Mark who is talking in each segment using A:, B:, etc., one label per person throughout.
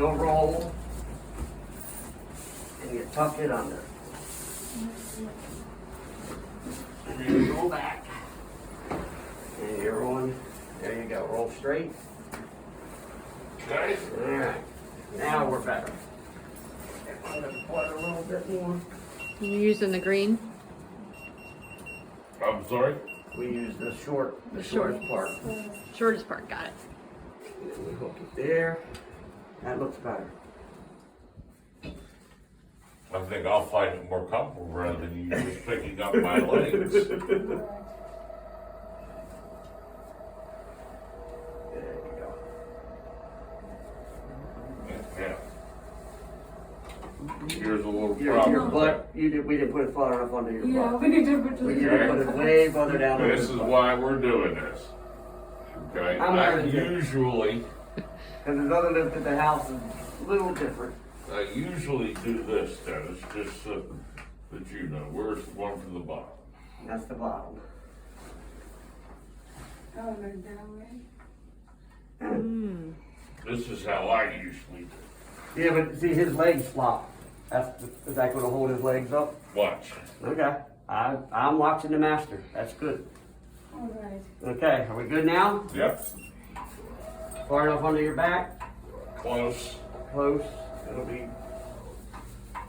A: you'll roll and you tuck it under. And then you roll back. And you're rolling. There you go. Roll straight.
B: Okay.
A: Alright. Now we're better. I'm going to put a little bit more.
C: You're using the green?
B: I'm sorry?
A: We use the shortest part.
C: Shortest part, got it.
A: And then we hook it there. That looks better.
B: I think I'll find it more comfortable rather than you just picking up my legs.
A: There you go.
B: Yeah. Here's a little
A: Your
B: problem.
A: butt, we didn't put it far enough under your
D: Yeah,
A: butt.
D: we need to put
A: We need to put it way further down. under
B: This
A: your
B: is
A: butt.
B: why we're doing this. Okay?
A: I'm
B: I
A: learning it.
B: usually
A: Because the other lift at the house is a little different.
B: do this, Dennis, just so that you know. Where's the one from the bottom?
A: That's the bottom.
D: Oh, like that way.
B: This is how I usually do.
A: Yeah, but see, his legs flop. Is that going to hold his legs up?
B: Watch.
A: Okay. I'm watching the master. That's good.
D: All right.
A: Okay, are we good now?
B: Yep.
A: Far enough under your back?
B: Close.
A: Close. It'll be.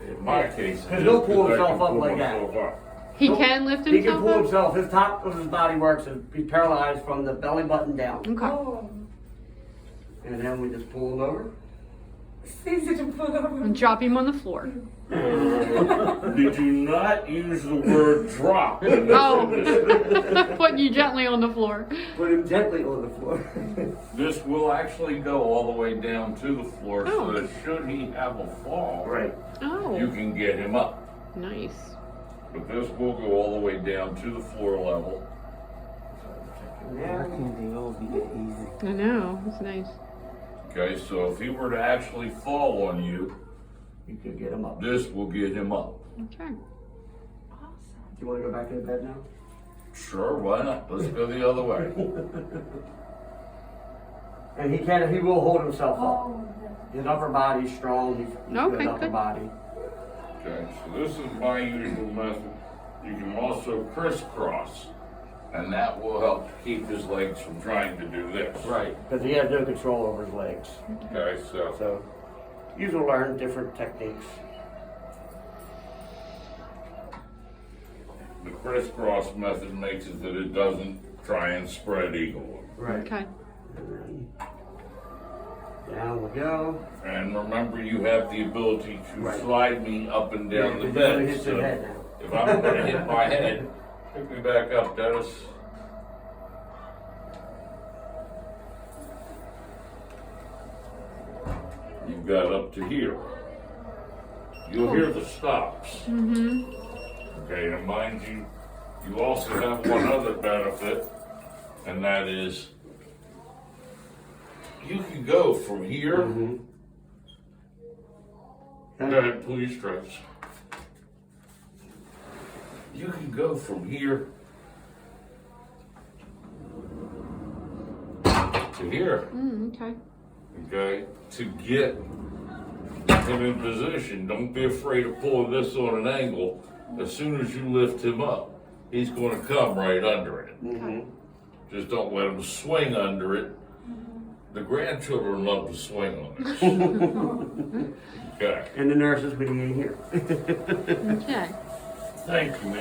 B: In my case,
A: Because he'll pull
B: I can
A: himself up
B: pull
A: like that.
B: myself up.
C: He can lift
A: He can
C: himself
A: pull
C: up?
A: himself. His top of his body works. He's paralyzed from the belly button down.
C: Okay.
D: Oh,
A: And then we just pull him over.
D: it's easy to pull over.
C: And drop him on the floor.
B: Did you not use the word drop?
C: Oh, putting you gently on the floor.
A: Put him gently on the floor.
B: This will actually go all the way down to the floor
C: Oh.
B: so that should he have a fall,
A: Right.
B: you
C: Oh,
B: can get him up.
C: nice.
B: But this will go all the way down to the floor level.
E: Why
A: Yeah.
E: can't they all be that easy?
C: I know, it's nice.
B: Okay, so if he were to actually fall on you,
A: You can get him up.
B: this will get him up.
C: Okay.
A: Do you want to go back to the bed now?
B: Sure, why not? Let's go the other way.
A: And he will hold himself up.
D: Oh,
A: His upper body's strong. He's
C: Okay,
A: good upper
C: good.
A: body.
B: Okay, so this is my usual method. You can also crisscross, and that will help keep his legs from trying to do this.
A: Right. Because he has no control over his legs.
B: Okay, so
A: So you will learn different techniques.
B: the crisscross method makes it that it doesn't try and spread eagle.
A: Right.
C: Okay.
A: And then down we go.
B: And remember, you have the ability to
A: Right.
B: slide me up and down the
A: You're gonna
B: bed.
A: hit your
B: So
A: head now.
B: if I'm going to hit my head, pick me back up, Dennis. You've got up to here. You'll hear the stops. Okay, and mind you, you also have one other benefit, and that is you can go from here. Go ahead, please, Travis. You can go from here to here,
C: Okay.
B: okay, to get him in position. Don't be afraid of pulling this on an angle. As soon as you lift him up, he's going to come right under it. Just don't let him swing under it. The grandchildren love to swing on it. Okay.
A: And the nurses, we need here.
C: Okay.
B: Thank you, ma'am.